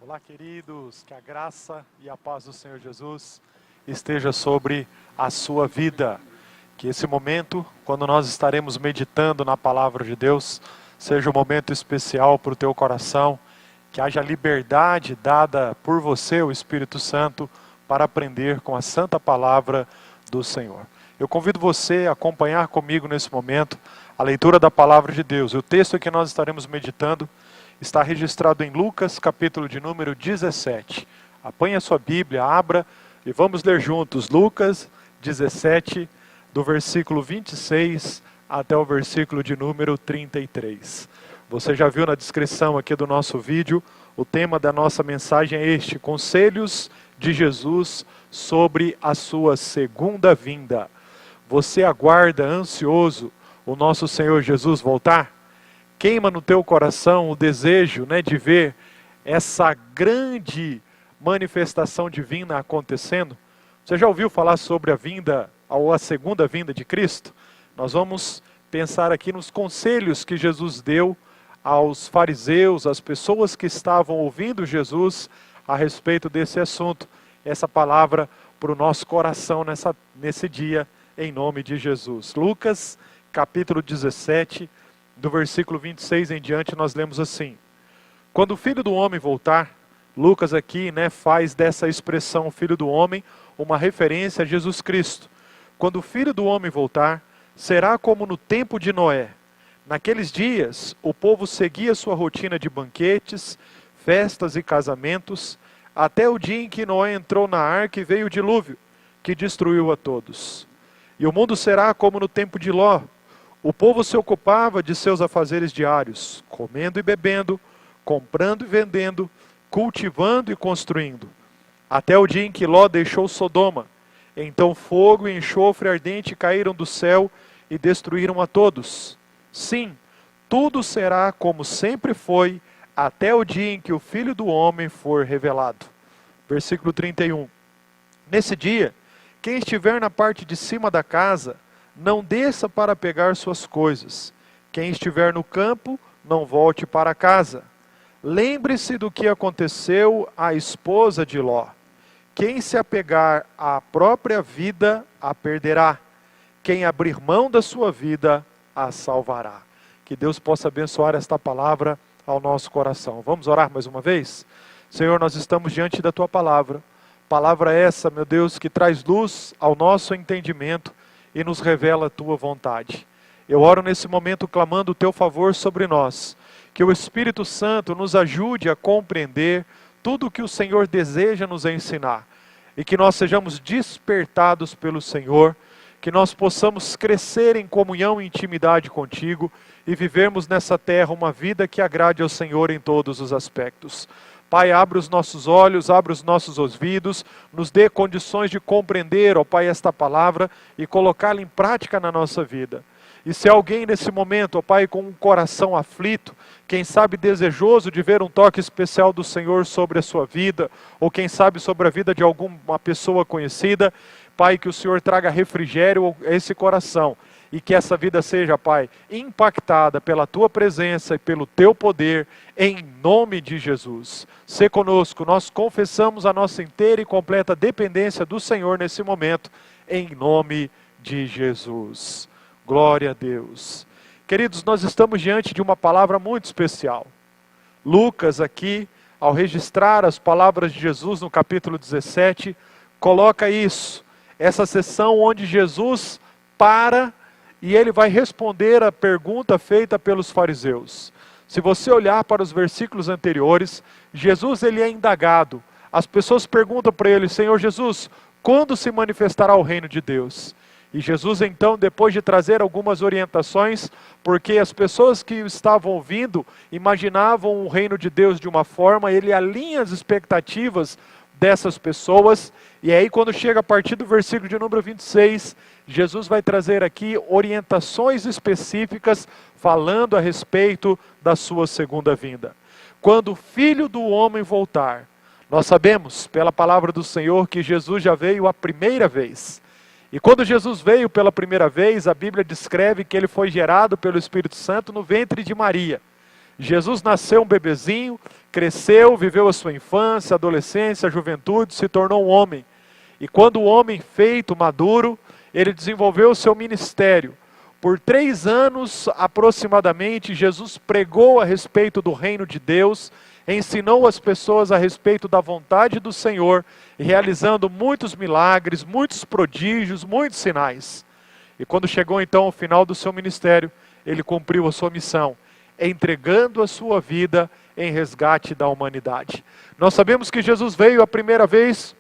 Olá, queridos, que a graça e a paz do Senhor Jesus esteja sobre a sua vida. Que esse momento, quando nós estaremos meditando na palavra de Deus, seja um momento especial para o teu coração, que haja liberdade dada por você, o Espírito Santo, para aprender com a santa palavra do Senhor. Eu convido você a acompanhar comigo nesse momento a leitura da palavra de Deus. O texto que nós estaremos meditando está registrado em Lucas, capítulo de número 17. Apanhe a sua Bíblia, abra e vamos ler juntos Lucas 17, do versículo 26 até o versículo de número 33. Você já viu na descrição aqui do nosso vídeo, o tema da nossa mensagem é este: Conselhos de Jesus sobre a sua segunda vinda. Você aguarda ansioso o nosso Senhor Jesus voltar? Queima no teu coração o desejo, de ver essa grande manifestação divina acontecendo? Você já ouviu falar sobre a vinda, ou a segunda vinda de Cristo? Nós vamos pensar aqui nos conselhos que Jesus deu aos fariseus, às pessoas que estavam ouvindo Jesus a respeito desse assunto. Essa palavra para o nosso coração nesse dia, em nome de Jesus. Lucas, capítulo 17, do versículo 26 em diante, nós lemos assim: Quando o Filho do Homem voltar, Lucas aqui faz dessa expressão Filho do Homem uma referência a Jesus Cristo. Quando o Filho do Homem voltar, será como no tempo de Noé. Naqueles dias, o povo seguia sua rotina de banquetes, festas e casamentos, até o dia em que Noé entrou na arca e veio o dilúvio, que destruiu a todos. E o mundo será como no tempo de Ló. O povo se ocupava de seus afazeres diários, comendo e bebendo, comprando e vendendo, cultivando e construindo. Até o dia em que Ló deixou Sodoma. Então fogo e enxofre ardente caíram do céu e destruíram a todos. Sim, tudo será como sempre foi, até o dia em que o Filho do Homem for revelado. Versículo 31. Nesse dia, quem estiver na parte de cima da casa, não desça para pegar suas coisas. Quem estiver no campo, não volte para casa. Lembre-se do que aconteceu à esposa de Ló. Quem se apegar à própria vida, a perderá. Quem abrir mão da sua vida, a salvará. Que Deus possa abençoar esta palavra ao nosso coração. Vamos orar mais uma vez? Senhor, nós estamos diante da Tua palavra. Palavra essa, meu Deus, que traz luz ao nosso entendimento e nos revela a Tua vontade. Eu oro nesse momento clamando o Teu favor sobre nós, que o Espírito Santo nos ajude a compreender tudo o que o Senhor deseja nos ensinar, e que nós sejamos despertados pelo Senhor, que nós possamos crescer em comunhão e intimidade contigo, e vivermos nessa terra uma vida que agrade ao Senhor em todos os aspectos. Pai, abre os nossos olhos, abre os nossos ouvidos, nos dê condições de compreender, ó Pai, esta palavra e colocá-la em prática na nossa vida. E se alguém nesse momento, ó Pai, com um coração aflito, quem sabe desejoso de ver um toque especial do Senhor sobre a sua vida, ou quem sabe sobre a vida de alguma pessoa conhecida, Pai, que o Senhor traga refrigério a esse coração, e que essa vida seja, Pai, impactada pela Tua presença e pelo Teu poder, em nome de Jesus. Sê conosco, nós confessamos a nossa inteira e completa dependência do Senhor nesse momento, em nome de Jesus. Glória a Deus. Queridos, nós estamos diante de uma palavra muito especial. Lucas aqui, ao registrar as palavras de Jesus no capítulo 17, coloca isso, essa sessão onde Jesus para e ele vai responder a pergunta feita pelos fariseus. Se você olhar para os versículos anteriores, Jesus ele é indagado. As pessoas perguntam para ele: Senhor Jesus, quando se manifestará o reino de Deus? E Jesus então, depois de trazer algumas orientações, porque as pessoas que estavam ouvindo imaginavam o reino de Deus de uma forma, ele alinha as expectativas dessas pessoas, e aí quando chega a partir do versículo de número 26, Jesus vai trazer aqui orientações específicas, falando a respeito da sua segunda vinda. Quando o Filho do Homem voltar, nós sabemos pela palavra do Senhor que Jesus já veio a primeira vez. E quando Jesus veio pela primeira vez, a Bíblia descreve que ele foi gerado pelo Espírito Santo no ventre de Maria. Jesus nasceu um bebezinho, cresceu, viveu a sua infância, adolescência, juventude, se tornou um homem. E quando o homem feito, maduro, ele desenvolveu o seu ministério. Por 3 anos aproximadamente, Jesus pregou a respeito do reino de Deus, ensinou as pessoas a respeito da vontade do Senhor, realizando muitos milagres, muitos prodígios, muitos sinais. E quando chegou então ao final do seu ministério, ele cumpriu a sua missão, entregando a sua vida em resgate da humanidade. Nós sabemos que Jesus veio a primeira vez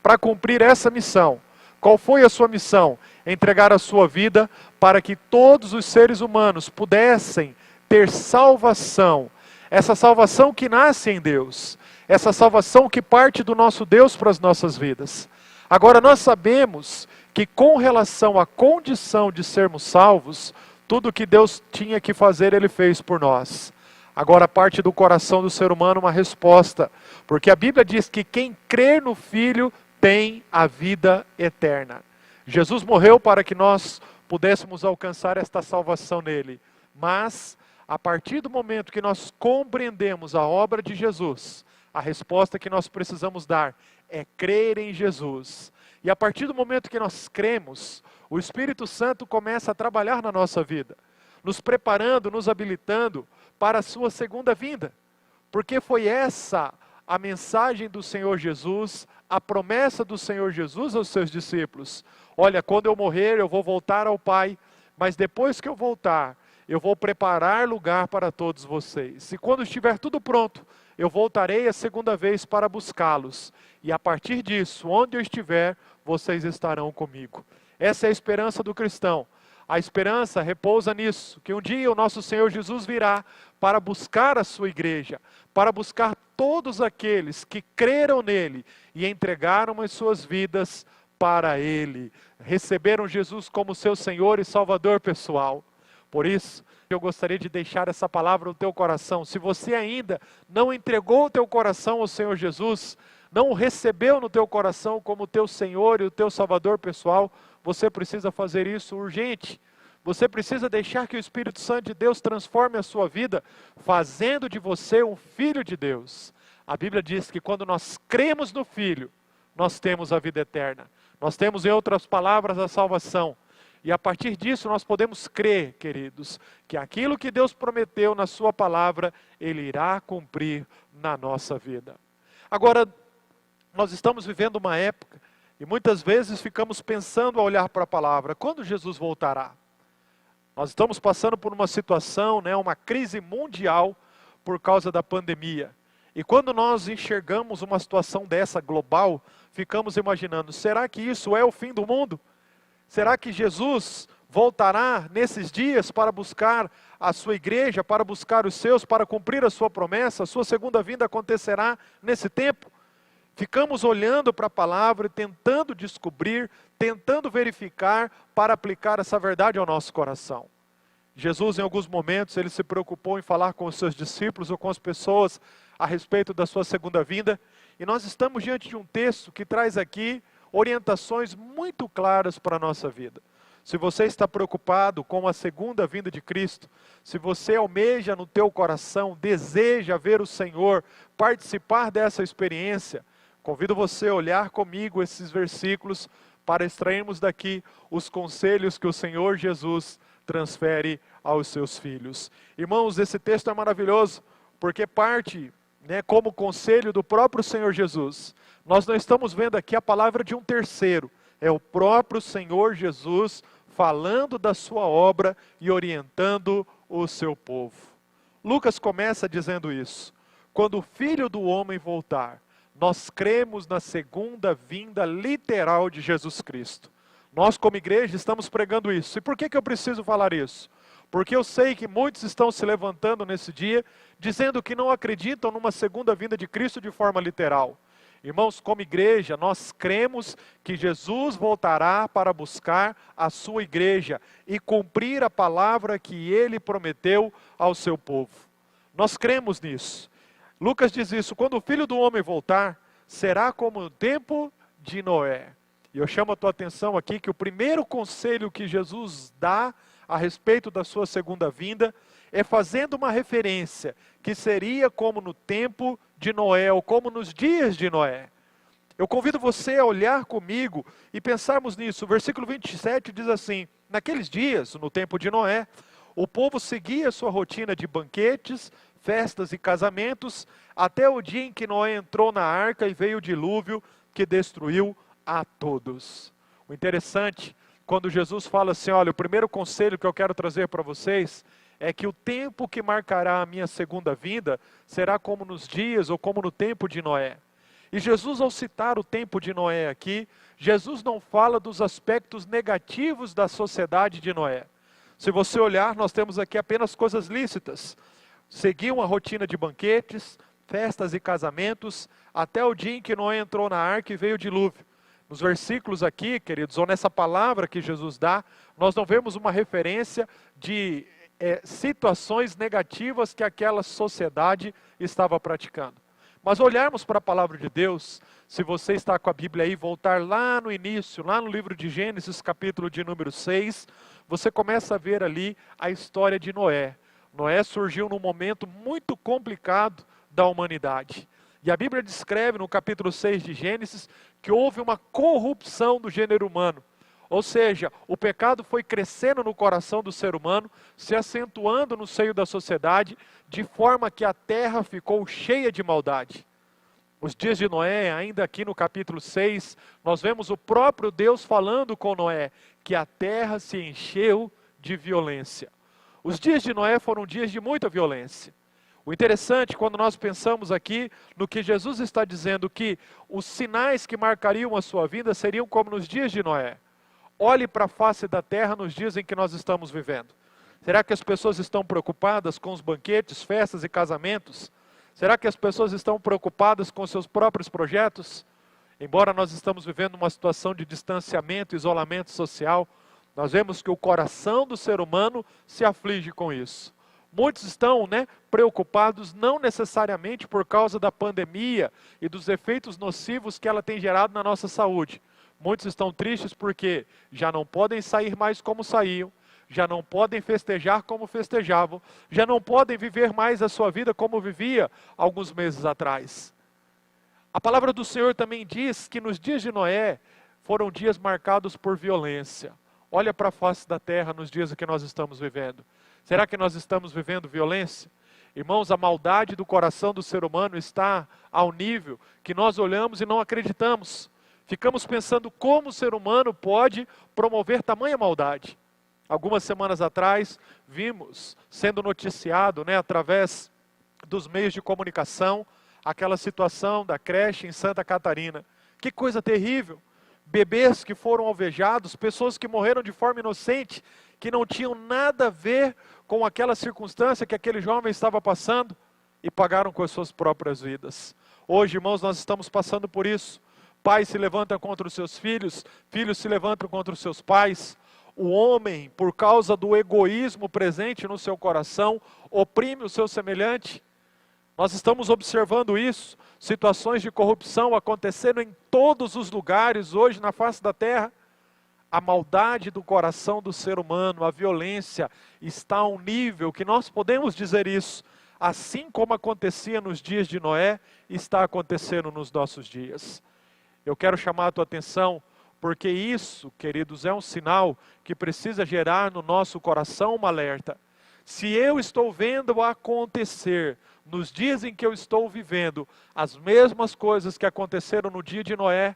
para cumprir essa missão. Qual foi a sua missão? Entregar a sua vida para que todos os seres humanos pudessem ter salvação. Essa salvação que nasce em Deus. Essa salvação que parte do nosso Deus para as nossas vidas. Agora nós sabemos que com relação à condição de sermos salvos, tudo que Deus tinha que fazer, Ele fez por nós. Agora parte do coração do ser humano uma resposta. Porque a Bíblia diz que quem crer no Filho tem a vida eterna. Jesus morreu para que nós pudéssemos alcançar esta salvação nele. Mas, a partir do momento que nós compreendemos a obra de Jesus, a resposta que nós precisamos dar é crer em Jesus. E a partir do momento que nós cremos, o Espírito Santo começa a trabalhar na nossa vida, nos preparando, nos habilitando para a sua segunda vinda. Porque foi essa a mensagem do Senhor Jesus, a promessa do Senhor Jesus aos seus discípulos. Olha, quando eu morrer, eu vou voltar ao Pai, mas depois que eu voltar, eu vou preparar lugar para todos vocês. E quando estiver tudo pronto, eu voltarei a segunda vez para buscá-los. E a partir disso, onde eu estiver, vocês estarão comigo. Essa é a esperança do cristão. A esperança repousa nisso, que um dia o nosso Senhor Jesus virá para buscar a sua igreja, para buscar todos aqueles que creram nele e entregaram as suas vidas para ele, receberam Jesus como seu Senhor e Salvador pessoal. Por isso, eu gostaria de deixar essa palavra no teu coração. Se você ainda não entregou o teu coração ao Senhor Jesus, não o recebeu no teu coração como teu Senhor e o teu Salvador pessoal, você precisa fazer isso urgente. Você precisa deixar que o Espírito Santo de Deus transforme a sua vida, fazendo de você um filho de Deus. A Bíblia diz que quando nós cremos no Filho, nós temos a vida eterna. Nós temos, em outras palavras, a salvação. E a partir disso nós podemos crer, queridos, que aquilo que Deus prometeu na sua palavra, Ele irá cumprir na nossa vida. Agora, nós estamos vivendo uma época, e muitas vezes ficamos pensando a olhar para a palavra, quando Jesus voltará? Nós estamos passando por uma situação, uma crise mundial por causa da pandemia. E quando nós enxergamos uma situação dessa global, ficamos imaginando, será que isso é o fim do mundo? Será que Jesus voltará nesses dias para buscar a sua igreja, para buscar os seus, para cumprir a sua promessa? A sua segunda vinda acontecerá nesse tempo? Ficamos olhando para a palavra e tentando descobrir, tentando verificar para aplicar essa verdade ao nosso coração. Jesus, em alguns momentos, ele se preocupou em falar com os seus discípulos ou com as pessoas a respeito da sua segunda vinda. E nós estamos diante de um texto que traz aqui orientações muito claras para a nossa vida. Se você está preocupado com a segunda vinda de Cristo, se você almeja no teu coração, deseja ver o Senhor, participar dessa experiência, convido você a olhar comigo esses versículos para extrairmos daqui os conselhos que o Senhor Jesus transfere aos seus filhos. Irmãos, esse texto é maravilhoso, porque parte, como conselho do próprio Senhor Jesus. Nós não estamos vendo aqui a palavra de um terceiro, é o próprio Senhor Jesus falando da sua obra e orientando o seu povo. Lucas começa dizendo isso: quando o Filho do Homem voltar, nós cremos na segunda vinda literal de Jesus Cristo. Nós, como igreja, estamos pregando isso. E por que eu preciso falar isso? Porque eu sei que muitos estão se levantando nesse dia, dizendo que não acreditam numa segunda vinda de Cristo de forma literal. Irmãos, como igreja, nós cremos que Jesus voltará para buscar a sua igreja e cumprir a palavra que Ele prometeu ao seu povo. Nós cremos nisso. Lucas diz isso: quando o Filho do Homem voltar, será como o tempo de Noé. E eu chamo a tua atenção aqui que o primeiro conselho que Jesus dá a respeito da sua segunda vinda é fazendo uma referência que seria como no tempo de Noé, ou como nos dias de Noé. Eu convido você a olhar comigo e pensarmos nisso. O versículo 27 diz assim: naqueles dias, no tempo de Noé, o povo seguia sua rotina de banquetes, festas e casamentos, até o dia em que Noé entrou na arca e veio o dilúvio que destruiu a todos. O interessante, quando Jesus fala assim, olha, o primeiro conselho que eu quero trazer para vocês é que o tempo que marcará a minha segunda vinda será como nos dias ou como no tempo de Noé. E Jesus, ao citar o tempo de Noé aqui, Jesus não fala dos aspectos negativos da sociedade de Noé. Se você olhar, nós temos aqui apenas coisas lícitas. Seguiam a rotina de banquetes, festas e casamentos, até o dia em que Noé entrou na arca e veio o dilúvio. Nos versículos aqui, queridos, ou nessa palavra que Jesus dá, nós não vemos uma referência de situações negativas que aquela sociedade estava praticando. Mas olharmos para a palavra de Deus, se você está com a Bíblia aí, voltar lá no início, lá no livro de Gênesis, capítulo de número 6, você começa a ver ali a história de Noé. Noé surgiu num momento muito complicado da humanidade. E a Bíblia descreve no capítulo 6 de Gênesis que houve uma corrupção do gênero humano. Ou seja, o pecado foi crescendo no coração do ser humano, se acentuando no seio da sociedade, de forma que a terra ficou cheia de maldade. Os dias de Noé, ainda aqui no capítulo 6, nós vemos o próprio Deus falando com Noé, que a terra se encheu de violência. Os dias de Noé foram dias de muita violência. O interessante, quando nós pensamos aqui no que Jesus está dizendo, que os sinais que marcariam a sua vida seriam como nos dias de Noé. Olhe para a face da terra nos dias em que nós estamos vivendo. Será que as pessoas estão preocupadas com os banquetes, festas e casamentos? Será que as pessoas estão preocupadas com seus próprios projetos? Embora nós estamos vivendo uma situação de distanciamento, isolamento social, nós vemos que o coração do ser humano se aflige com isso. Muitos estão preocupados não necessariamente por causa da pandemia e dos efeitos nocivos que ela tem gerado na nossa saúde. Muitos estão tristes porque já não podem sair mais como saíam, já não podem festejar como festejavam, já não podem viver mais a sua vida como vivia alguns meses atrás. A palavra do Senhor também diz que nos dias de Noé foram dias marcados por violência. Olha para a face da terra nos dias em que nós estamos vivendo. Será que nós estamos vivendo violência? Irmãos, a maldade do coração do ser humano está ao nível que nós olhamos e não acreditamos. Ficamos pensando como o ser humano pode promover tamanha maldade. Algumas semanas atrás, vimos sendo noticiado, através dos meios de comunicação, aquela situação da creche em Santa Catarina. Que coisa terrível! Bebês que foram alvejados, pessoas que morreram de forma inocente, que não tinham nada a ver com aquela circunstância que aquele jovem estava passando e pagaram com as suas próprias vidas. Hoje, irmãos, nós estamos passando por isso. Pais se levantam contra os seus filhos, filhos se levantam contra os seus pais. O homem, por causa do egoísmo presente no seu coração, oprime o seu semelhante. Nós estamos observando isso, situações de corrupção acontecendo em todos os lugares hoje na face da terra. A maldade do coração do ser humano, a violência, está a um nível que nós podemos dizer isso. Assim como acontecia nos dias de Noé, está acontecendo nos nossos dias. Eu quero chamar a tua atenção, porque isso, queridos, é um sinal que precisa gerar no nosso coração uma alerta. Se eu estou vendo acontecer, nos dias em que eu estou vivendo, as mesmas coisas que aconteceram no dia de Noé,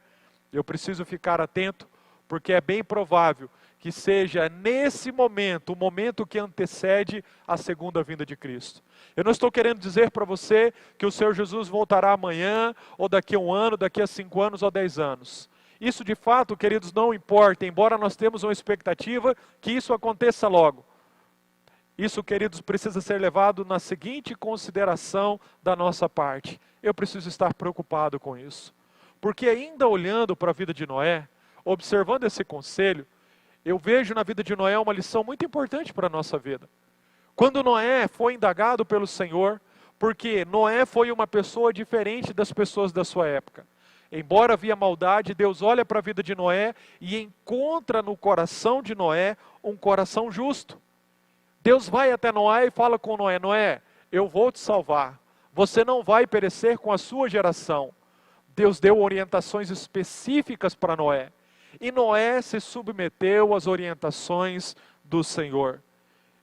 eu preciso ficar atento, porque é bem provável que seja nesse momento, o momento que antecede a segunda vinda de Cristo. Eu não estou querendo dizer para você que o Senhor Jesus voltará amanhã, ou daqui a 1 ano, daqui a 5 anos ou 10 anos. Isso de fato, queridos, não importa, embora nós temos uma expectativa que isso aconteça logo. Isso, queridos, precisa ser levado na seguinte consideração da nossa parte. Eu preciso estar preocupado com isso. Porque ainda olhando para a vida de Noé, observando esse conselho, eu vejo na vida de Noé uma lição muito importante para a nossa vida. Quando Noé foi indagado pelo Senhor, porque Noé foi uma pessoa diferente das pessoas da sua época. Embora havia maldade, Deus olha para a vida de Noé e encontra no coração de Noé um coração justo. Deus vai até Noé e fala com Noé: Noé, eu vou te salvar. Você não vai perecer com a sua geração. Deus deu orientações específicas para Noé. E Noé se submeteu às orientações do Senhor.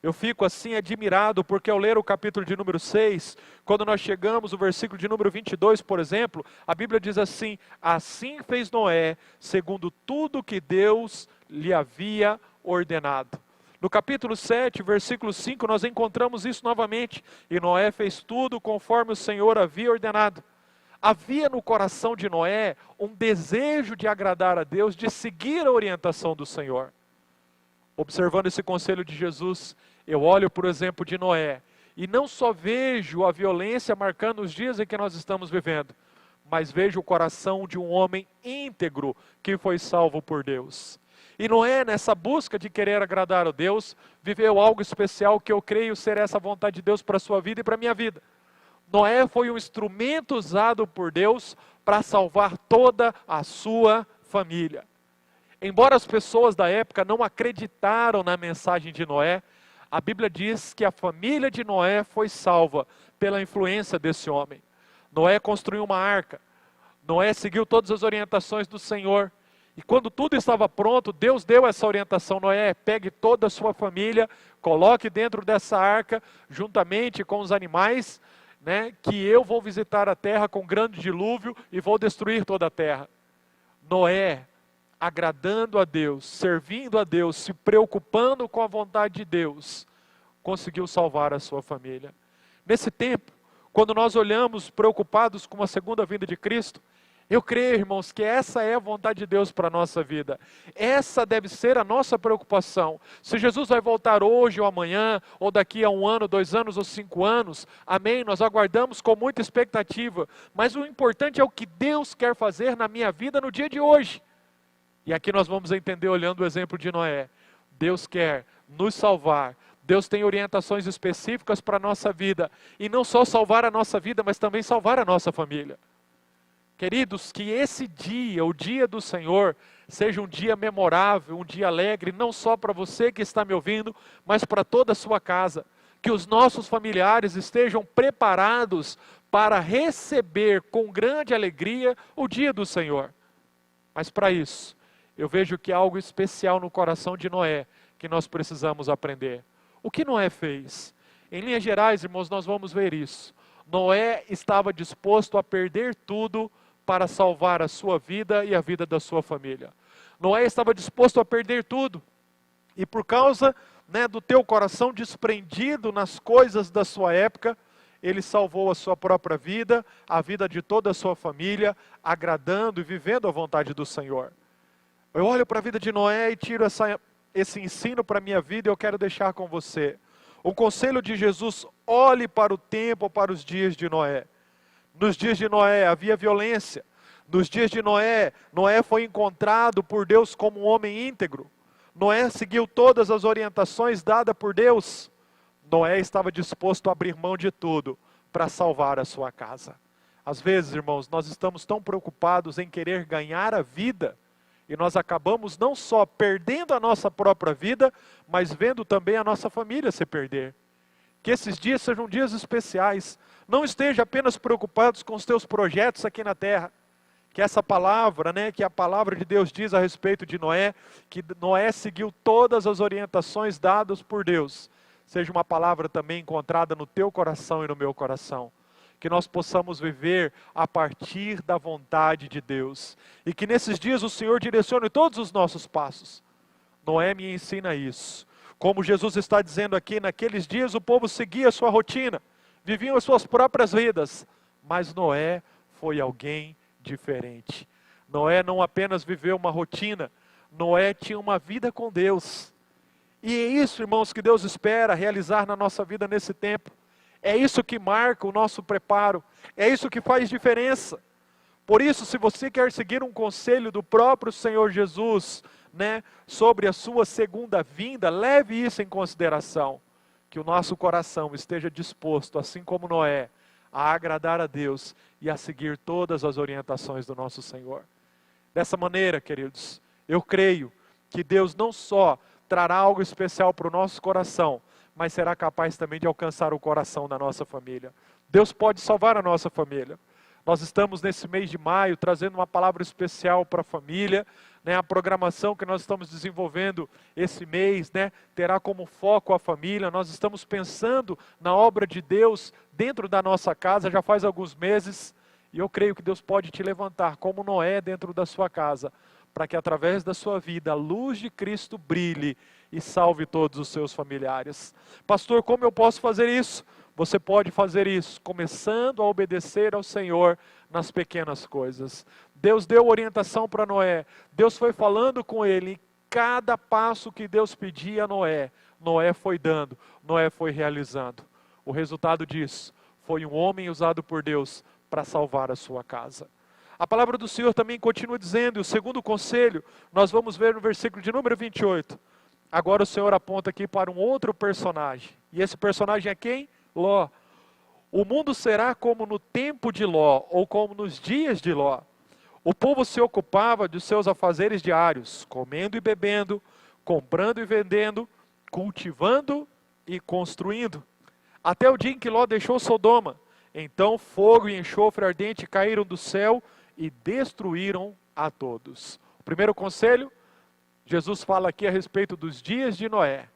Eu fico assim admirado, porque ao ler o capítulo de número 6, quando nós chegamos no versículo de número 22, por exemplo, a Bíblia diz assim: assim fez Noé, segundo tudo que Deus lhe havia ordenado. No capítulo 7, versículo 5, nós encontramos isso novamente. E Noé fez tudo conforme o Senhor havia ordenado. Havia no coração de Noé um desejo de agradar a Deus, de seguir a orientação do Senhor. Observando esse conselho de Jesus, eu olho por exemplo de Noé, e não só vejo a violência marcando os dias em que nós estamos vivendo, mas vejo o coração de um homem íntegro que foi salvo por Deus. E Noé, nessa busca de querer agradar a Deus, viveu algo especial que eu creio ser essa vontade de Deus para a sua vida e para a minha vida. Noé foi um instrumento usado por Deus para salvar toda a sua família. Embora as pessoas da época não acreditaram na mensagem de Noé, a Bíblia diz que a família de Noé foi salva pela influência desse homem. Noé construiu uma arca. Noé seguiu todas as orientações do Senhor. E quando tudo estava pronto, Deus deu essa orientação: Noé, pegue toda a sua família, coloque dentro dessa arca, juntamente com os animais, que eu vou visitar a terra com grande dilúvio e vou destruir toda a terra. Noé, agradando a Deus, servindo a Deus, se preocupando com a vontade de Deus, conseguiu salvar a sua família. Nesse tempo, quando nós olhamos preocupados com a segunda vinda de Cristo, eu creio, irmãos, que essa é a vontade de Deus para a nossa vida. Essa deve ser a nossa preocupação. Se Jesus vai voltar hoje ou amanhã, ou daqui a 1 ano, 2 anos ou 5 anos, amém, nós aguardamos com muita expectativa. Mas o importante é o que Deus quer fazer na minha vida no dia de hoje. E aqui nós vamos entender olhando o exemplo de Noé. Deus quer nos salvar. Deus tem orientações específicas para a nossa vida. E não só salvar a nossa vida, mas também salvar a nossa família. Queridos, que esse dia, o dia do Senhor, seja um dia memorável, um dia alegre, não só para você que está me ouvindo, mas para toda a sua casa. Que os nossos familiares estejam preparados para receber com grande alegria o dia do Senhor. Mas para isso, eu vejo que há algo especial no coração de Noé, que nós precisamos aprender. O que Noé fez? Em linhas gerais, irmãos, nós vamos ver isso. Noé estava disposto a perder tudo para salvar a sua vida e a vida da sua família. Noé estava disposto a perder tudo. E por causa do teu coração desprendido nas coisas da sua época, ele salvou a sua própria vida, a vida de toda a sua família, agradando e vivendo a vontade do Senhor. Eu olho para a vida de Noé e tiro esse ensino para a minha vida e eu quero deixar com você. O conselho de Jesus: olhe para o tempo, para os dias de Noé. Nos dias de Noé havia violência. Nos dias de Noé, Noé foi encontrado por Deus como um homem íntegro. Noé seguiu todas as orientações dadas por Deus. Noé estava disposto a abrir mão de tudo para salvar a sua casa. Às vezes, irmãos, nós estamos tão preocupados em querer ganhar a vida, e nós acabamos não só perdendo a nossa própria vida, mas vendo também a nossa família se perder. Que esses dias sejam dias especiais. Não esteja apenas preocupados com os teus projetos aqui na terra. Que essa palavra, que a palavra de Deus diz a respeito de Noé, que Noé seguiu todas as orientações dadas por Deus, seja uma palavra também encontrada no teu coração e no meu coração. Que nós possamos viver a partir da vontade de Deus. E que nesses dias o Senhor direcione todos os nossos passos. Noé me ensina isso. Como Jesus está dizendo aqui, naqueles dias o povo seguia a sua rotina, viviam as suas próprias vidas. Mas Noé foi alguém diferente. Noé não apenas viveu uma rotina, Noé tinha uma vida com Deus. E é isso, irmãos, que Deus espera realizar na nossa vida nesse tempo. É isso que marca o nosso preparo. É isso que faz diferença. Por isso, se você quer seguir um conselho do próprio Senhor Jesus, sobre a sua segunda vinda, leve isso em consideração. Que o nosso coração esteja disposto, assim como Noé, a agradar a Deus e a seguir todas as orientações do nosso Senhor. Dessa maneira, queridos, eu creio que Deus não só trará algo especial para o nosso coração, mas será capaz também de alcançar o coração da nossa família. Deus pode salvar a nossa família. Nós estamos nesse mês de maio trazendo uma palavra especial para a família, né? A programação que nós estamos desenvolvendo esse mês, né, terá como foco a família. Nós estamos pensando na obra de Deus dentro da nossa casa já faz alguns meses, e eu creio que Deus pode te levantar como Noé dentro da sua casa, para que através da sua vida a luz de Cristo brilhe e salve todos os seus familiares. Pastor, como eu posso fazer isso? Você pode fazer isso começando a obedecer ao Senhor nas pequenas coisas. Deus deu orientação para Noé. Deus foi falando com ele. Cada passo que Deus pedia a Noé, Noé foi dando, Noé foi realizando. O resultado disso foi um homem usado por Deus para salvar a sua casa. A palavra do Senhor também continua dizendo, e o segundo conselho, nós vamos ver no versículo de número 28. Agora o Senhor aponta aqui para um outro personagem. E esse personagem é quem? Ló. O mundo será como no tempo de Ló, ou como nos dias de Ló. O povo se ocupava de seus afazeres diários, comendo e bebendo, comprando e vendendo, cultivando e construindo. Até o dia em que Ló deixou Sodoma. Então fogo e enxofre ardente caíram do céu e destruíram a todos. O primeiro conselho, Jesus fala aqui a respeito dos dias de Noé.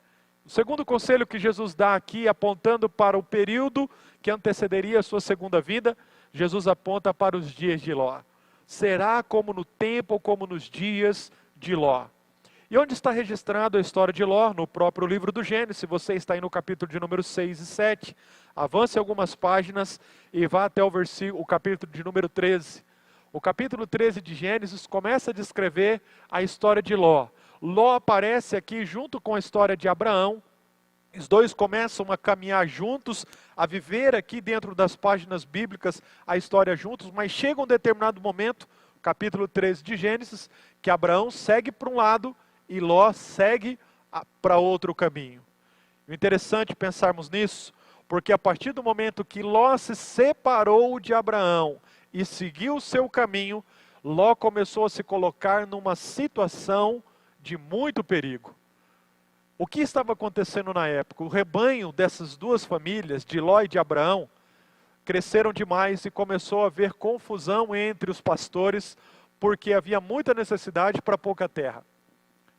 O segundo conselho que Jesus dá aqui, apontando para o período que antecederia a sua segunda vinda, Jesus aponta para os dias de Ló. Será como no tempo ou como nos dias de Ló. E onde está registrado a história de Ló? No próprio livro do Gênesis. Você está aí no capítulo de número 6 e 7. Avance algumas páginas e vá até o capítulo de número 13. O capítulo 13 de Gênesis começa a descrever a história de Ló. Ló aparece aqui junto com a história de Abraão. Os dois começam a caminhar juntos, a viver aqui dentro das páginas bíblicas a história juntos, mas chega um determinado momento, capítulo 13 de Gênesis, que Abraão segue para um lado e Ló segue para outro caminho. O interessante é pensarmos nisso, porque a partir do momento que Ló se separou de Abraão e seguiu o seu caminho, Ló começou a se colocar numa situação de muito perigo. O que estava acontecendo na época? O rebanho dessas duas famílias, de Ló e de Abraão, cresceram demais e começou a haver confusão entre os pastores, porque havia muita necessidade para pouca terra.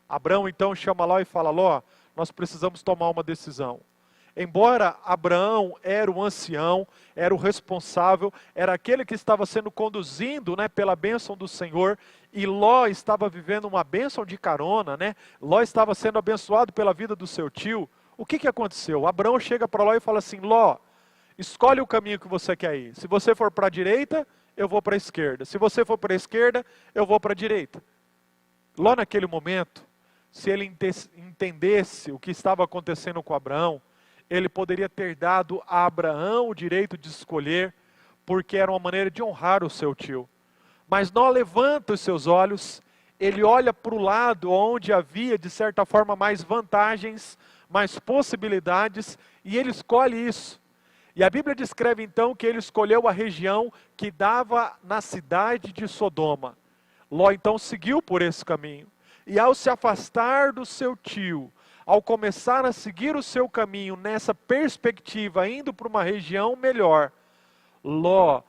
Abraão então chama Ló e fala, Ló, nós precisamos tomar uma decisão. Embora Abraão era o ancião, era o responsável, era aquele que estava sendo conduzindo, né, pela bênção do Senhor, e Ló estava vivendo uma bênção de carona, né? Ló estava sendo abençoado pela vida do seu tio. O que aconteceu? Abraão chega para Ló e fala assim, Ló, escolhe o caminho que você quer ir. Se você for para a direita, eu vou para a esquerda. Se você for para a esquerda, eu vou para a direita. Ló naquele momento, se ele entendesse o que estava acontecendo com Abraão, ele poderia ter dado a Abraão o direito de escolher, porque era uma maneira de honrar o seu tio. Mas Ló levanta os seus olhos, ele olha para o lado onde havia, de certa forma, mais vantagens, mais possibilidades, e ele escolhe isso. E a Bíblia descreve então que ele escolheu a região que dava na cidade de Sodoma. Ló então seguiu por esse caminho. E ao se afastar do seu tio, ao começar a seguir o seu caminho nessa perspectiva, indo para uma região melhor, Ló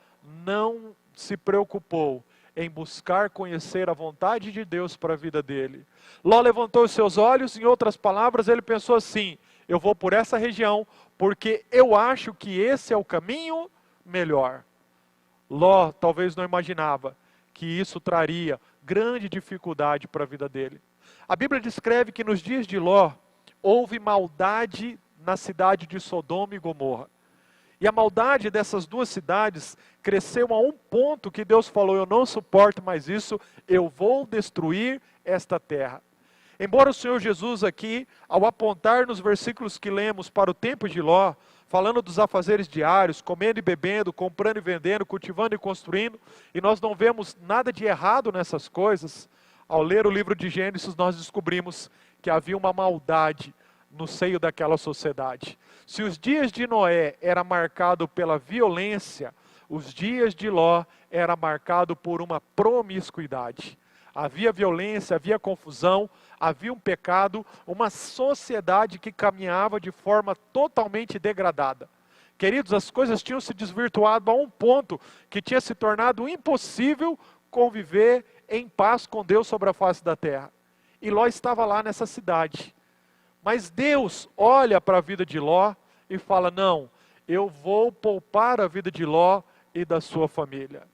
não se preocupou em buscar conhecer a vontade de Deus para a vida dele. Ló levantou os seus olhos, em outras palavras, ele pensou assim, eu vou por essa região, porque eu acho que esse é o caminho melhor. Ló talvez não imaginava que isso traria grande dificuldade para a vida dele. A Bíblia descreve que nos dias de Ló, houve maldade na cidade de Sodoma e Gomorra. E a maldade dessas duas cidades cresceu a um ponto que Deus falou, eu não suporto mais isso, eu vou destruir esta terra. Embora o Senhor Jesus aqui, ao apontar nos versículos que lemos para o tempo de Ló, falando dos afazeres diários, comendo e bebendo, comprando e vendendo, cultivando e construindo, e nós não vemos nada de errado nessas coisas, ao ler o livro de Gênesis nós descobrimos que havia uma maldade no seio daquela sociedade. Se os dias de Noé era marcado pela violência, os dias de Ló era marcado por uma promiscuidade. Havia violência, havia confusão, havia um pecado, uma sociedade que caminhava de forma totalmente degradada. Queridos, as coisas tinham se desvirtuado a um ponto que tinha se tornado impossível conviver em paz com Deus sobre a face da terra. E Ló estava lá nessa cidade. Mas Deus olha para a vida de Ló e fala: não, eu vou poupar a vida de Ló e da sua família.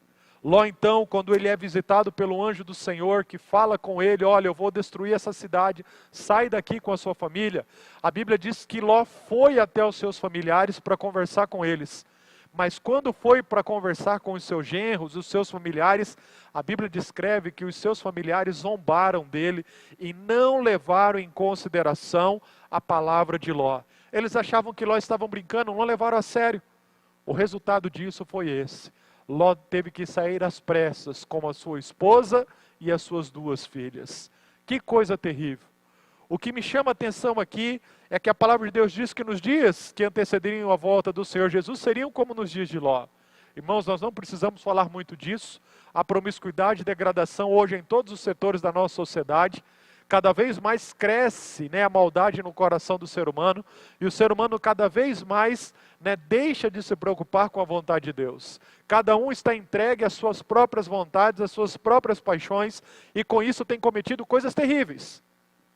Ló então, quando ele é visitado pelo anjo do Senhor, que fala com ele: olha, eu vou destruir essa cidade, sai daqui com a sua família. A Bíblia diz que Ló foi até os seus familiares para conversar com eles. Mas quando foi para conversar com os seus genros, os seus familiares, a Bíblia descreve que os seus familiares zombaram dele e não levaram em consideração a palavra de Ló. Eles achavam que Ló estavam brincando, não levaram a sério. O resultado disso foi esse. Ló teve que sair às pressas com a sua esposa e as suas 2 filhas. Que coisa terrível. O que me chama a atenção aqui é que a palavra de Deus diz que nos dias que antecederiam a volta do Senhor Jesus seriam como nos dias de Ló. Irmãos, nós não precisamos falar muito disso. A promiscuidade e degradação hoje em todos os setores da nossa sociedade. Cada vez mais cresce, a maldade no coração do ser humano. E o ser humano cada vez mais deixa de se preocupar com a vontade de Deus. Cada um está entregue às suas próprias vontades, às suas próprias paixões. E com isso tem cometido coisas terríveis.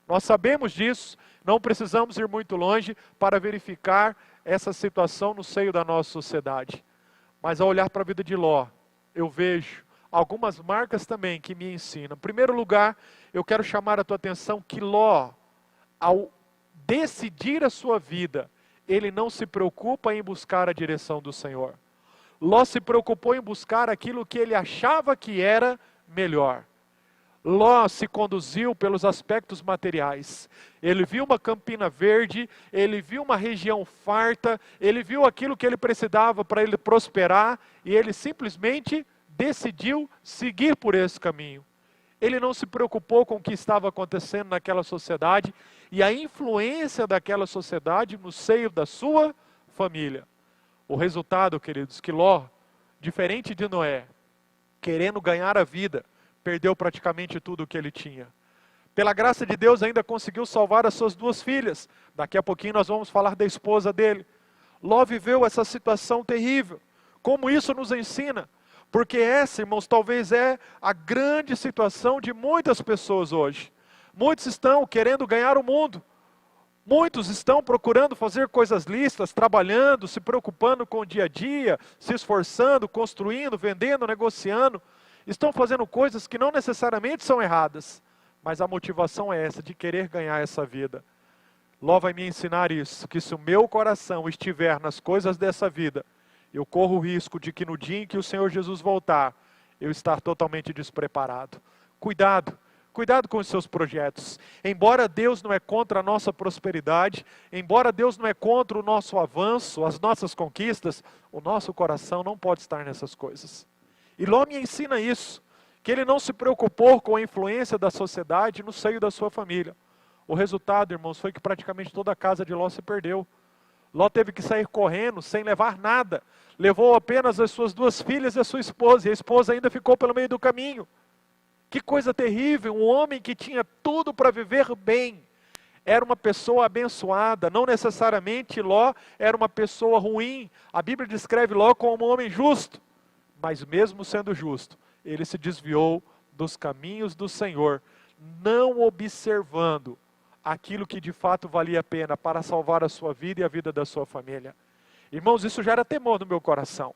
Nós sabemos disso, não precisamos ir muito longe para verificar essa situação no seio da nossa sociedade. Mas ao olhar para a vida de Ló, eu vejo algumas marcas também que me ensinam. Em primeiro lugar, eu quero chamar a tua atenção que Ló, ao decidir a sua vida, ele não se preocupa em buscar a direção do Senhor. Ló se preocupou em buscar aquilo que ele achava que era melhor. Ló se conduziu pelos aspectos materiais. Ele viu uma campina verde, ele viu uma região farta, ele viu aquilo que ele precisava para ele prosperar e ele simplesmente decidiu seguir por esse caminho. Ele não se preocupou com o que estava acontecendo naquela sociedade e a influência daquela sociedade no seio da sua família. O resultado, queridos, que Ló, diferente de Noé, querendo ganhar a vida, perdeu praticamente tudo o que ele tinha. Pela graça de Deus ainda conseguiu salvar as suas 2 filhas. Daqui a pouquinho nós vamos falar da esposa dele. Ló viveu essa situação terrível. Como isso nos ensina? Porque essa, irmãos, talvez é a grande situação de muitas pessoas hoje. Muitos estão querendo ganhar o mundo. Muitos estão procurando fazer coisas lícitas, trabalhando, se preocupando com o dia a dia, se esforçando, construindo, vendendo, negociando. Estão fazendo coisas que não necessariamente são erradas, mas a motivação é essa, de querer ganhar essa vida. Ló vai me ensinar isso, que se o meu coração estiver nas coisas dessa vida, eu corro o risco de que no dia em que o Senhor Jesus voltar, eu estar totalmente despreparado. Cuidado, cuidado com os seus projetos. Embora Deus não é contra a nossa prosperidade, embora Deus não é contra o nosso avanço, as nossas conquistas, o nosso coração não pode estar nessas coisas. E Ló me ensina isso, que ele não se preocupou com a influência da sociedade no seio da sua família. O resultado, irmãos, foi que praticamente toda a casa de Ló se perdeu. Ló teve que sair correndo, sem levar nada. Levou apenas as suas 2 filhas e a sua esposa, e a esposa ainda ficou pelo meio do caminho. Que coisa terrível, um homem que tinha tudo para viver bem. Era uma pessoa abençoada, não necessariamente Ló era uma pessoa ruim. A Bíblia descreve Ló como um homem justo. Mas mesmo sendo justo, ele se desviou dos caminhos do Senhor, não observando aquilo que de fato valia a pena para salvar a sua vida e a vida da sua família. Irmãos, isso gera temor no meu coração,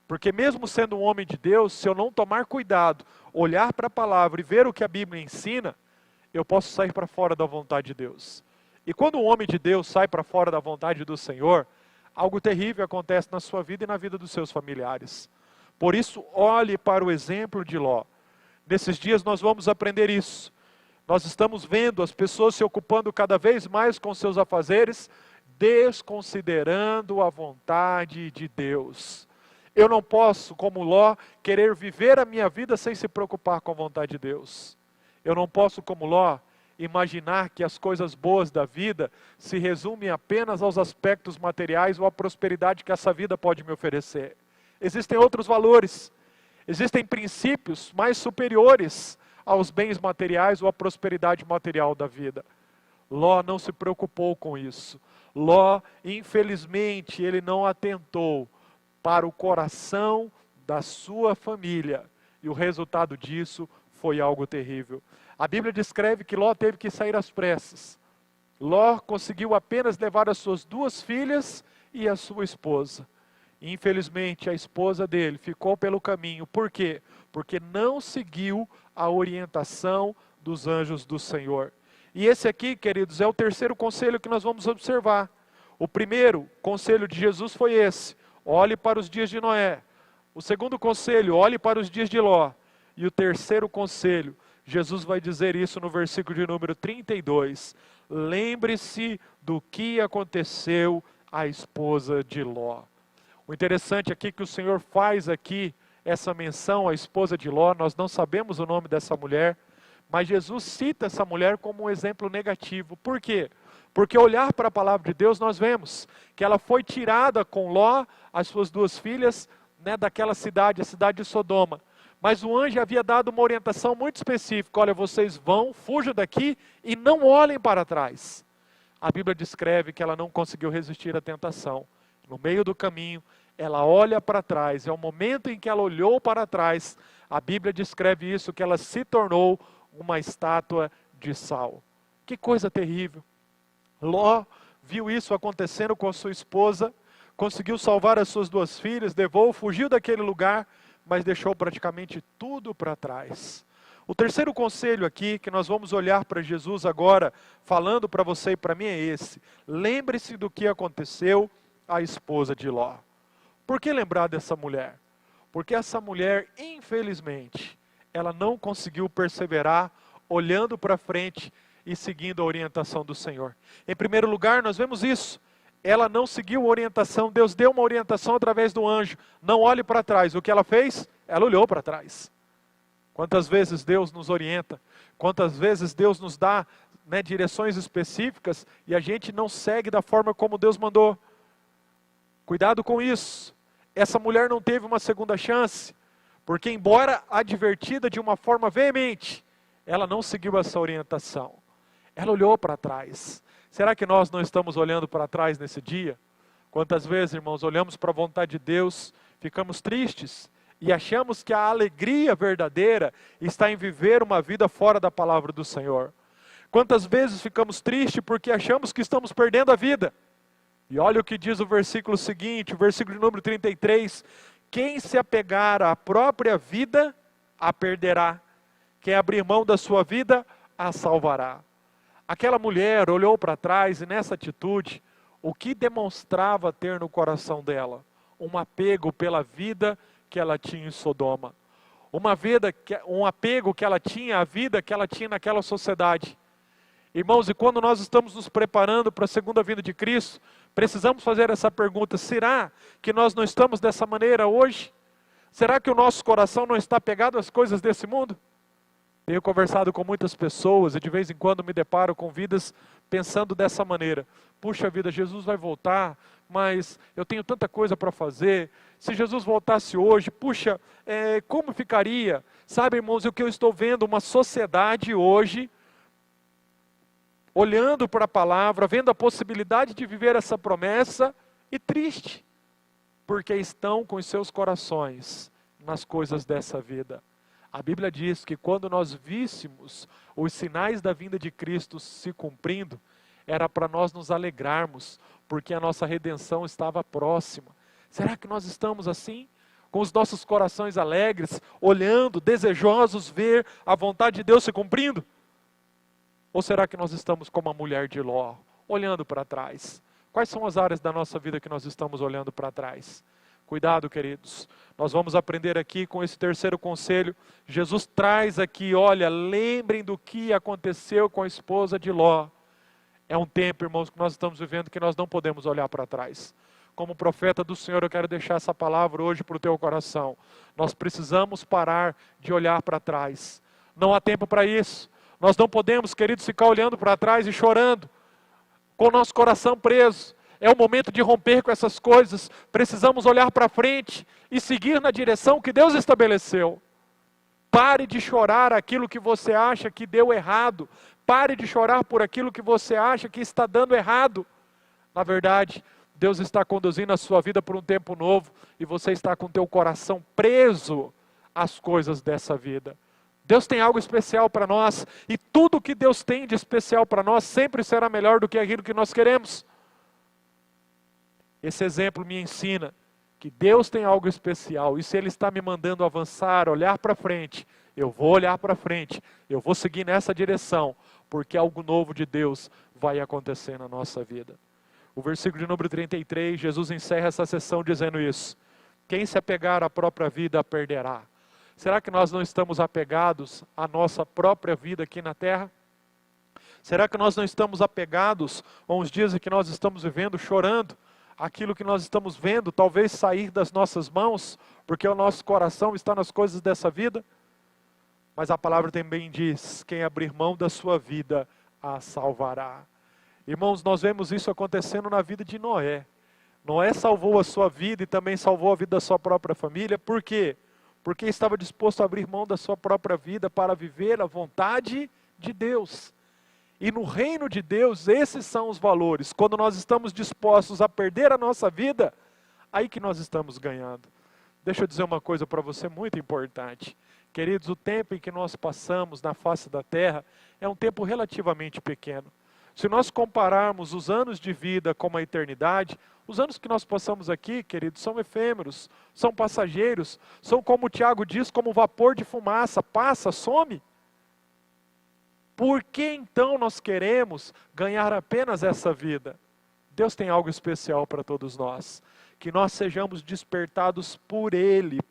porque mesmo sendo um homem de Deus, se eu não tomar cuidado, olhar para a palavra e ver o que a Bíblia ensina, eu posso sair para fora da vontade de Deus. E quando um homem de Deus sai para fora da vontade do Senhor, algo terrível acontece na sua vida e na vida dos seus familiares. Por isso, olhe para o exemplo de Ló. Nesses dias nós vamos aprender isso. Nós estamos vendo as pessoas se ocupando cada vez mais com seus afazeres, desconsiderando a vontade de Deus. Eu não posso, como Ló, querer viver a minha vida sem se preocupar com a vontade de Deus. Eu não posso, como Ló, imaginar que as coisas boas da vida se resumem apenas aos aspectos materiais ou à prosperidade que essa vida pode me oferecer. Existem outros valores, existem princípios mais superiores aos bens materiais ou à prosperidade material da vida. Ló não se preocupou com isso. Ló, infelizmente, ele não atentou para o coração da sua família. E o resultado disso foi algo terrível. A Bíblia descreve que Ló teve que sair às pressas. Ló conseguiu apenas levar as suas 2 filhas e a sua esposa. Infelizmente, a esposa dele ficou pelo caminho. Por quê? Porque não seguiu a orientação dos anjos do Senhor. E esse aqui, queridos, é o terceiro conselho que nós vamos observar. O primeiro conselho de Jesus foi esse: olhe para os dias de Noé. O segundo conselho, olhe para os dias de Ló. E o terceiro conselho, Jesus vai dizer isso no versículo de número 32. Lembre-se do que aconteceu à esposa de Ló. O interessante aqui é que o Senhor faz aqui essa menção à esposa de Ló. Nós não sabemos o nome dessa mulher, mas Jesus cita essa mulher como um exemplo negativo. Por quê? Porque olhar para a palavra de Deus, nós vemos que ela foi tirada com Ló, as suas 2 filhas, daquela cidade, a cidade de Sodoma. Mas o anjo havia dado uma orientação muito específica: olha, vocês vão, fujam daqui e não olhem para trás. A Bíblia descreve que ela não conseguiu resistir à tentação. No meio do caminho, ela olha para trás. É o momento em que ela olhou para trás, a Bíblia descreve isso, que ela se tornou uma estátua de sal. Que coisa terrível. Ló viu isso acontecendo com a sua esposa, conseguiu salvar as suas 2 filhas, levou, fugiu daquele lugar, mas deixou praticamente tudo para trás. O terceiro conselho aqui, que nós vamos olhar para Jesus agora, falando para você e para mim, é esse: lembre-se do que aconteceu à esposa de Ló. Por que lembrar dessa mulher? Porque essa mulher, infelizmente, ela não conseguiu perseverar olhando para frente e seguindo a orientação do Senhor. Em primeiro lugar, nós vemos isso. Ela não seguiu a orientação. Deus deu uma orientação através do anjo: não olhe para trás. O que ela fez? Ela olhou para trás. Quantas vezes Deus nos orienta, quantas vezes Deus nos dá direções específicas e a gente não segue da forma como Deus mandou. Cuidado com isso. Essa mulher não teve uma segunda chance, porque embora advertida de uma forma veemente, ela não seguiu essa orientação. Ela olhou para trás. Será que nós não estamos olhando para trás nesse dia? Quantas vezes, irmãos, olhamos para a vontade de Deus, ficamos tristes e achamos que a alegria verdadeira está em viver uma vida fora da palavra do Senhor. Quantas vezes ficamos tristes porque achamos que estamos perdendo a vida? E olha o que diz o versículo seguinte, o versículo de número 33. Quem se apegar à própria vida, a perderá. Quem abrir mão da sua vida, a salvará. Aquela mulher olhou para trás e nessa atitude, o que demonstrava ter no coração dela? Um apego pela vida que ela tinha em Sodoma. Um apego que ela tinha à vida que ela tinha naquela sociedade. Irmãos, e quando nós estamos nos preparando para a segunda vinda de Cristo, precisamos fazer essa pergunta: será que nós não estamos dessa maneira hoje? Será que o nosso coração não está pegado às coisas desse mundo? Tenho conversado com muitas pessoas e de vez em quando me deparo com vidas pensando dessa maneira: puxa vida, Jesus vai voltar, mas eu tenho tanta coisa para fazer. Se Jesus voltasse hoje, puxa, como ficaria? Sabe, irmãos, o que eu estou vendo? Uma sociedade hoje olhando para a palavra, vendo a possibilidade de viver essa promessa, e triste, porque estão com os seus corações nas coisas dessa vida. A Bíblia diz que quando nós víssemos os sinais da vinda de Cristo se cumprindo, era para nós nos alegrarmos, porque a nossa redenção estava próxima. Será que nós estamos assim? Com os nossos corações alegres, olhando, desejosos ver a vontade de Deus se cumprindo? Ou será que nós estamos como a mulher de Ló, olhando para trás? Quais são as áreas da nossa vida que nós estamos olhando para trás? Cuidado, queridos. Nós vamos aprender aqui com esse terceiro conselho. Jesus traz aqui, olha, lembrem do que aconteceu com a esposa de Ló. É um tempo, irmãos, que nós estamos vivendo que nós não podemos olhar para trás. Como profeta do Senhor, eu quero deixar essa palavra hoje para o teu coração. Nós precisamos parar de olhar para trás. Não há tempo para isso. Nós não podemos, queridos, ficar olhando para trás e chorando, com o nosso coração preso. É o momento de romper com essas coisas. Precisamos olhar para frente e seguir na direção que Deus estabeleceu. Pare de chorar aquilo que você acha que deu errado. Pare de chorar por aquilo que você acha que está dando errado. Na verdade, Deus está conduzindo a sua vida por um tempo novo e você está com o teu coração preso às coisas dessa vida. Deus tem algo especial para nós e tudo que Deus tem de especial para nós sempre será melhor do que aquilo que nós queremos. Esse exemplo me ensina que Deus tem algo especial e se Ele está me mandando avançar, olhar para frente, eu vou olhar para frente, eu vou seguir nessa direção, porque algo novo de Deus vai acontecer na nossa vida. O versículo de número 33, Jesus encerra essa sessão dizendo isso: quem se apegar à própria vida a perderá. Será que nós não estamos apegados à nossa própria vida aqui na terra? Será que nós não estamos apegados a uns dias em que nós estamos vivendo, chorando, aquilo que nós estamos vendo talvez sair das nossas mãos, porque o nosso coração está nas coisas dessa vida? Mas a palavra também diz: quem abrir mão da sua vida, a salvará. Irmãos, nós vemos isso acontecendo na vida de Noé. Noé salvou a sua vida e também salvou a vida da sua própria família. Por quê? Porque estava disposto a abrir mão da sua própria vida para viver a vontade de Deus. E no reino de Deus, esses são os valores. Quando nós estamos dispostos a perder a nossa vida, aí que nós estamos ganhando. Deixa eu dizer uma coisa para você muito importante. Queridos, o tempo em que nós passamos na face da terra é um tempo relativamente pequeno. Se nós compararmos os anos de vida com a eternidade, os anos que nós passamos aqui, queridos, são efêmeros, são passageiros, são, como o Tiago diz, como vapor de fumaça, passa, some. Por que então nós queremos ganhar apenas essa vida? Deus tem algo especial para todos nós, que nós sejamos despertados por Ele,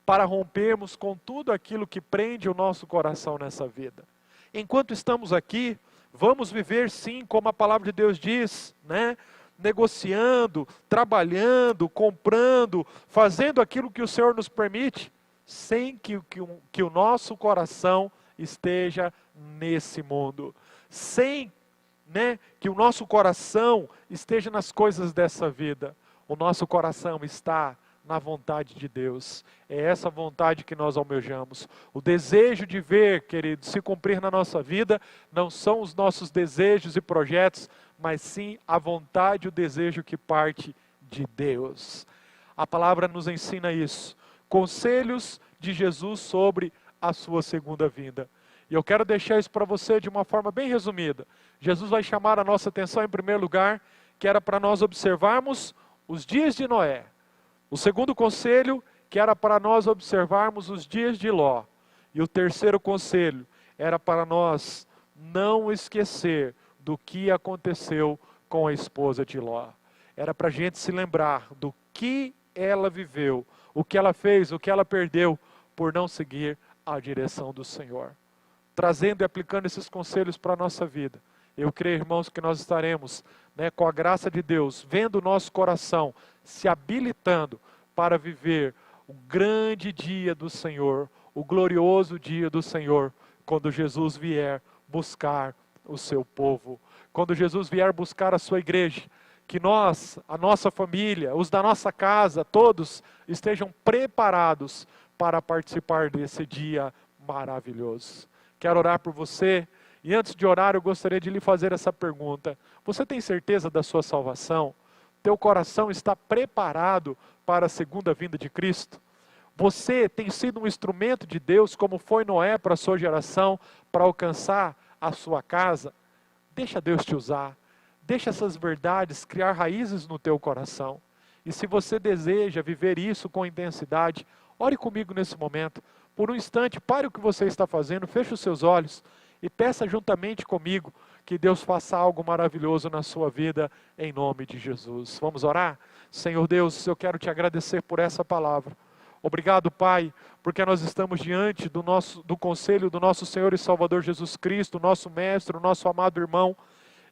para rompermos com tudo aquilo que prende o nosso coração nessa vida. Enquanto estamos aqui, vamos viver sim, como a palavra de Deus diz, né? Negociando, trabalhando, comprando, fazendo aquilo que o Senhor nos permite, sem que o nosso coração esteja nesse mundo, sem, né, que o nosso coração esteja nas coisas dessa vida. O nosso coração está na vontade de Deus. É essa vontade que nós almejamos. O desejo de ver, queridos, se cumprir na nossa vida, não são os nossos desejos e projetos, mas sim a vontade e o desejo que parte de Deus. A palavra nos ensina isso. Conselhos de Jesus sobre a sua segunda vinda. E eu quero deixar isso para você de uma forma bem resumida. Jesus vai chamar a nossa atenção em primeiro lugar, que era para nós observarmos os dias de Noé. O segundo conselho, que era para nós observarmos os dias de Ló. E o terceiro conselho, era para nós não esquecer do que aconteceu com a esposa de Ló. Era para a gente se lembrar do que ela viveu, o que ela fez, o que ela perdeu, por não seguir a direção do Senhor. Trazendo e aplicando esses conselhos para a nossa vida. Eu creio, irmãos, que nós estaremos, né, com a graça de Deus, vendo o nosso coração se habilitando para viver o grande dia do Senhor, o glorioso dia do Senhor, quando Jesus vier buscar o seu povo, quando Jesus vier buscar a sua igreja, que nós, a nossa família, os da nossa casa, todos estejam preparados para participar desse dia maravilhoso. Quero orar por você. E antes de orar, eu gostaria de lhe fazer essa pergunta. Você tem certeza da sua salvação? Teu coração está preparado para a segunda vinda de Cristo? Você tem sido um instrumento de Deus, como foi Noé para a sua geração, para alcançar a sua casa? Deixa Deus te usar. Deixa essas verdades criar raízes no teu coração. E se você deseja viver isso com intensidade, ore comigo nesse momento. Por um instante, pare o que você está fazendo, feche os seus olhos e peça juntamente comigo que Deus faça algo maravilhoso na sua vida, em nome de Jesus. Vamos orar? Senhor Deus, eu quero te agradecer por essa palavra. Obrigado, Pai, porque nós estamos diante do conselho do nosso Senhor e Salvador Jesus Cristo, nosso Mestre, o nosso amado irmão.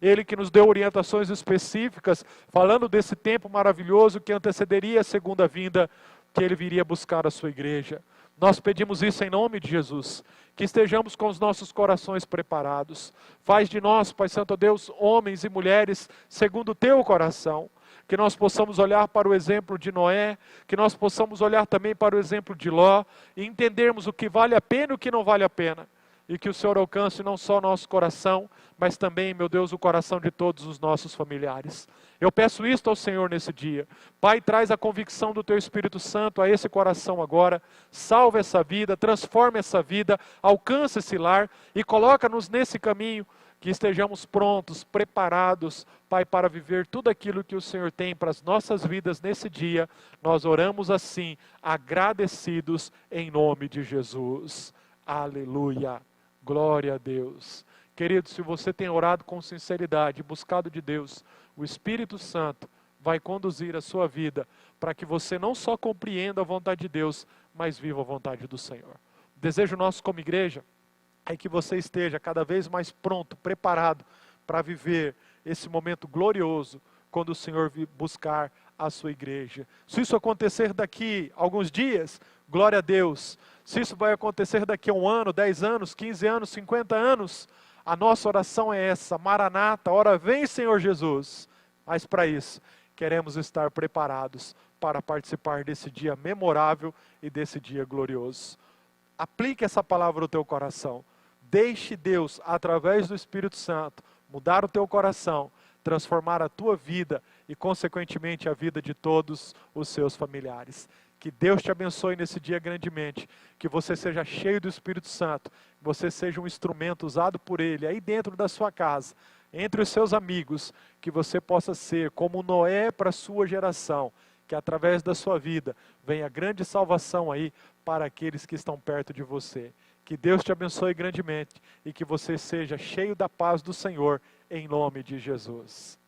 Ele que nos deu orientações específicas, falando desse tempo maravilhoso que antecederia a segunda vinda, que Ele viria buscar a sua igreja. Nós pedimos isso em nome de Jesus, que estejamos com os nossos corações preparados. Faz de nós, Pai Santo Deus, homens e mulheres segundo o Teu coração. que nós possamos olhar para o exemplo de Noé, que nós possamos olhar também para o exemplo de Ló, e entendermos o que vale a pena e o que não vale a pena. E que o Senhor alcance não só o nosso coração, mas também, meu Deus, o coração de todos os nossos familiares. Eu peço isto ao Senhor nesse dia. Pai, traz a convicção do Teu Espírito Santo a esse coração agora. Salva essa vida, transforma essa vida, alcança esse lar e coloca-nos nesse caminho, que estejamos prontos, preparados, Pai, para viver tudo aquilo que o Senhor tem para as nossas vidas nesse dia. Nós oramos assim, agradecidos em nome de Jesus. Aleluia. Glória a Deus. Querido, se você tem orado com sinceridade, buscado de Deus, o Espírito Santo vai conduzir a sua vida para que você não só compreenda a vontade de Deus, mas viva a vontade do Senhor. O desejo nosso como igreja é que você esteja cada vez mais pronto, preparado para viver esse momento glorioso quando o Senhor vir buscar a sua igreja. Se isso acontecer daqui a alguns dias, glória a Deus. Se isso vai acontecer daqui a 1 ano, 10 anos, 15 anos, 50 anos, a nossa oração é essa: Maranata, ora vem Senhor Jesus. Mas para isso, queremos estar preparados para participar desse dia memorável e desse dia glorioso. Aplique essa palavra no teu coração. Deixe Deus, através do Espírito Santo, mudar o teu coração, transformar a tua vida e, consequentemente, a vida de todos os seus familiares. Que Deus te abençoe nesse dia grandemente, que você seja cheio do Espírito Santo, que você seja um instrumento usado por Ele aí dentro da sua casa, entre os seus amigos, que você possa ser como Noé para a sua geração, que através da sua vida venha grande salvação aí para aqueles que estão perto de você. Que Deus te abençoe grandemente e que você seja cheio da paz do Senhor, em nome de Jesus.